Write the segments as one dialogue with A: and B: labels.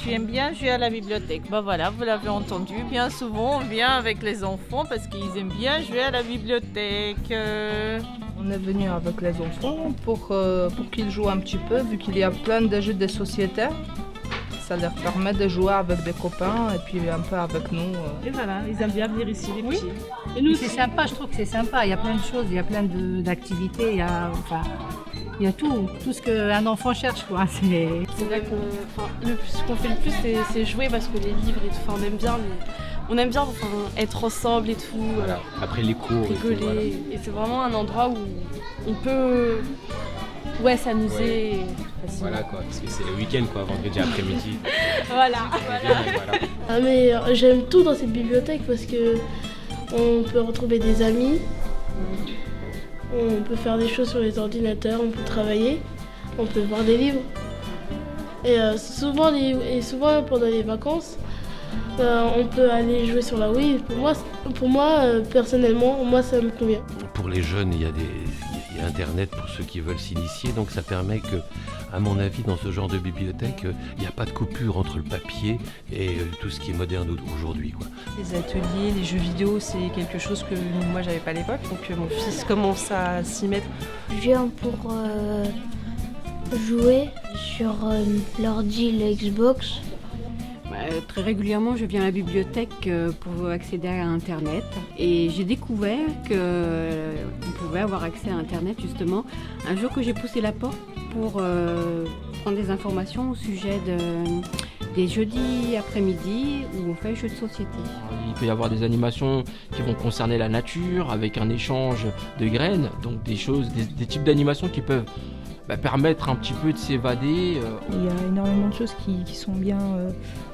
A: Tu aimes bien jouer à la bibliothèque. Bah voilà, vous l'avez entendu, bien souvent on vient avec les enfants parce qu'ils aiment bien jouer à la bibliothèque.
B: On est venu avec les enfants pour qu'ils jouent un petit peu, vu qu'il y a plein de jeux de société. Ça leur permet de jouer avec des copains et puis un peu avec nous.
A: Et voilà, ils aiment bien venir ici, les petits.
C: Et nous, c'est sympa, je trouve que c'est sympa. Il y a plein de choses, il y a plein d'activités, il y a tout ce qu'un enfant cherche, quoi.
D: C'est vrai que ce qu'on fait le plus, c'est jouer parce que les livres, on aime bien être ensemble et tout.
E: Voilà. Après les cours,
D: rigoler.
E: Et tout, voilà.
D: Et c'est vraiment un endroit où on peut s'amuser.
E: Voilà quoi, parce que c'est le week-end quoi, vendredi après-midi.
D: Voilà.
F: Ah mais j'aime tout dans cette bibliothèque parce que on peut retrouver des amis, on peut faire des choses sur les ordinateurs, on peut travailler, on peut voir des livres. Et souvent pendant les vacances, on peut aller jouer sur la Wii. Pour moi personnellement, moi ça me convient.
G: Pour les jeunes, il y a Internet pour ceux qui veulent s'initier, donc ça permet que, à mon avis, dans ce genre de bibliothèque, il n'y a pas de coupure entre le papier et tout ce qui est moderne aujourd'hui, quoi.
H: Les ateliers, les jeux vidéo, c'est quelque chose que moi j'avais pas à l'époque, donc mon fils commence à s'y mettre.
I: Je viens pour jouer sur l'ordi, la Xbox.
J: Très régulièrement, je viens à la bibliothèque pour accéder à Internet et j'ai découvert qu'on pouvait avoir accès à Internet justement un jour que j'ai poussé la porte pour prendre des informations au sujet des jeudis après-midi où on fait jeux de société.
K: Il peut y avoir des animations qui vont concerner la nature avec un échange de graines, donc des types d'animations qui peuvent permettre un petit peu de s'évader.
L: Il y a énormément de choses qui sont bien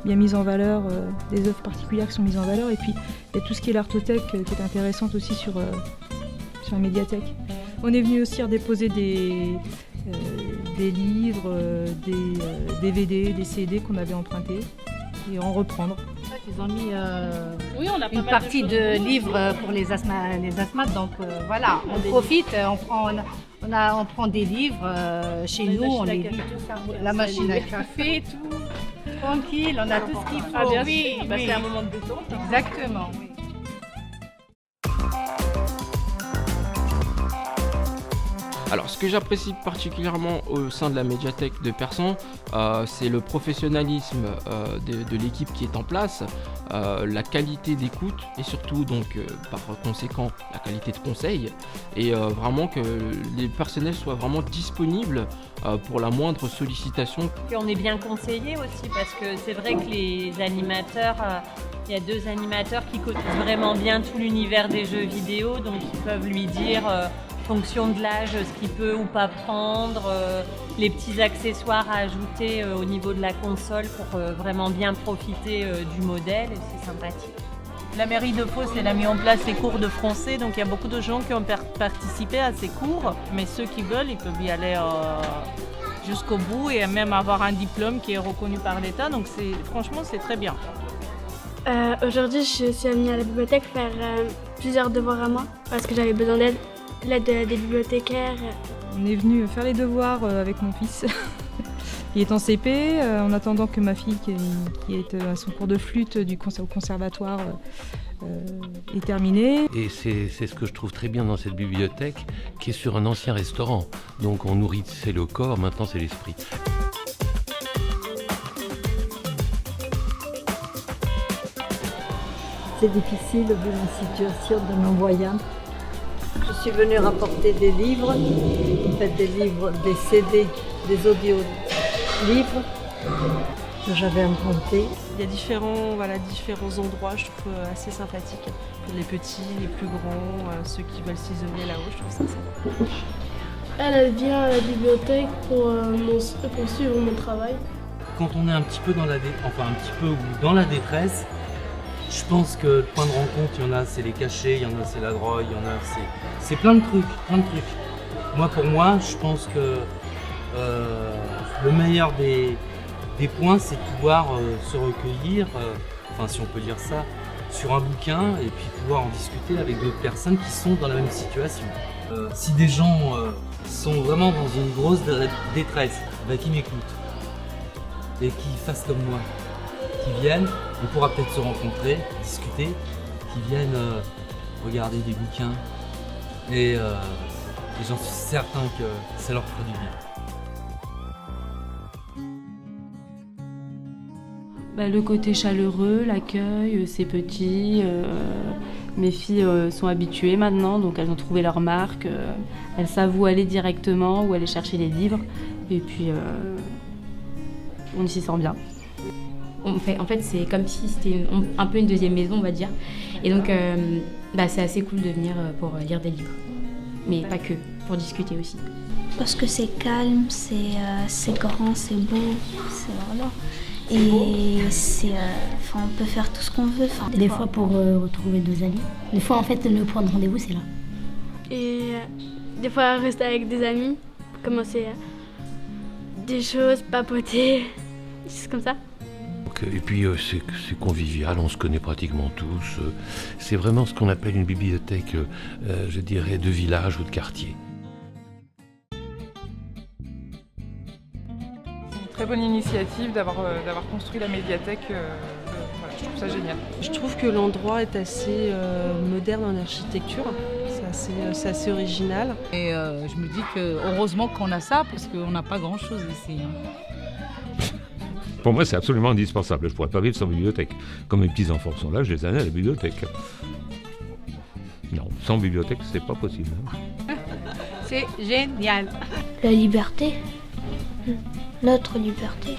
L: mises en valeur, des œuvres particulières qui sont mises en valeur, et puis il y a tout ce qui est l'artothèque qui est intéressante aussi sur la médiathèque. On est venu aussi redéposer des livres, des DVD, des CD qu'on avait empruntés et en reprendre.
C: Ils ont mis une partie de livres pour les asthmates, donc voilà, on profite, on prend des livres chez nous, on les lit tout ça, la machine à café, tout, tranquille, on a tout ce qu'il faut.
A: Ah bien sûr, c'est un moment de détente.
C: Exactement, oui.
K: Alors, ce que j'apprécie particulièrement au sein de la médiathèque de Persan, c'est le professionnalisme de l'équipe qui est en place, la qualité d'écoute et surtout, donc, par conséquent, la qualité de conseil et vraiment que les personnels soient vraiment disponibles pour la moindre sollicitation.
M: Et on est bien conseillé aussi parce que c'est vrai que les animateurs, il y a 2 animateurs qui connaissent vraiment bien tout l'univers des jeux vidéo, donc ils peuvent lui dire fonction de l'âge, ce qu'il peut ou pas prendre, les petits accessoires à ajouter au niveau de la console pour vraiment bien profiter du modèle et c'est sympathique.
A: La mairie de Pau, elle a mis en place les cours de français, donc il y a beaucoup de gens qui ont participé à ces cours, mais ceux qui veulent, ils peuvent y aller jusqu'au bout et même avoir un diplôme qui est reconnu par l'État, donc franchement c'est très bien.
F: Aujourd'hui, je suis venue à la bibliothèque faire plusieurs devoirs à moi parce que j'avais besoin d'aide. L'aide des bibliothécaires.
L: On est venu faire les devoirs avec mon fils. Il est en CP, en attendant que ma fille, qui est à son cours de flûte au conservatoire, est terminée.
G: Et c'est ce que je trouve très bien dans cette bibliothèque, qui est sur un ancien restaurant. Donc on nourrissait le corps, maintenant c'est l'esprit.
N: C'est difficile vu la situation de non-voyants. Je suis venue rapporter des livres, en fait des livres, des CD, des audio-livres que j'avais empruntés.
H: Il y a différents endroits, je trouve assez sympathiques. Pour les petits, les plus grands, ceux qui veulent s'isoler là-haut, je trouve ça sympa.
F: Elle vient à la bibliothèque pour suivre mon travail.
O: Quand on est un petit peu dans la détresse, je pense que le point de rencontre, il y en a c'est les cachets, il y en a c'est la drogue, il y en a c'est plein de trucs. Pour moi, je pense que le meilleur des points, c'est de pouvoir se recueillir, si on peut dire ça, sur un bouquin et puis pouvoir en discuter avec d'autres personnes qui sont dans la même situation. Si des gens sont vraiment dans une grosse détresse, qu'ils m'écoutent. et qui fassent comme moi, qui viennent, on pourra peut-être se rencontrer, discuter, qui viennent regarder des bouquins et j'en suis certain que ça leur fera du bien.
H: Le côté chaleureux, l'accueil, c'est petit. Mes filles sont habituées maintenant, donc elles ont trouvé leur marque. Elles savent où aller directement, où aller chercher les livres. Et puis, on s'y sent bien.
P: En fait, c'est comme si c'était un peu une deuxième maison, on va dire. Et donc, c'est assez cool de venir pour lire des livres. Mais pas que, pour discuter aussi.
I: Parce que c'est calme, c'est grand, c'est beau, c'est voilà. Et on peut faire tout ce qu'on veut.
Q: Des fois pour retrouver deux amis. Des fois, en fait, le point de rendez-vous, c'est là.
F: Et des fois, rester avec des amis, commencer des choses, papoter, des choses comme ça.
G: Et puis c'est convivial, on se connaît pratiquement tous. C'est vraiment ce qu'on appelle une bibliothèque, je dirais, de village ou de quartier.
R: Très bonne initiative d'avoir construit la médiathèque, voilà, je trouve ça génial.
H: Je trouve que l'endroit est assez moderne en architecture, c'est assez original.
S: Et je me dis que heureusement qu'on a ça, parce qu'on n'a pas grand-chose ici.
T: Pour moi, c'est absolument indispensable. Je ne pourrais pas vivre sans bibliothèque. Comme mes petits-enfants sont là, je les amène à la bibliothèque. Non, sans bibliothèque, c'est pas possible.
C: C'est génial.
I: La liberté. Notre liberté.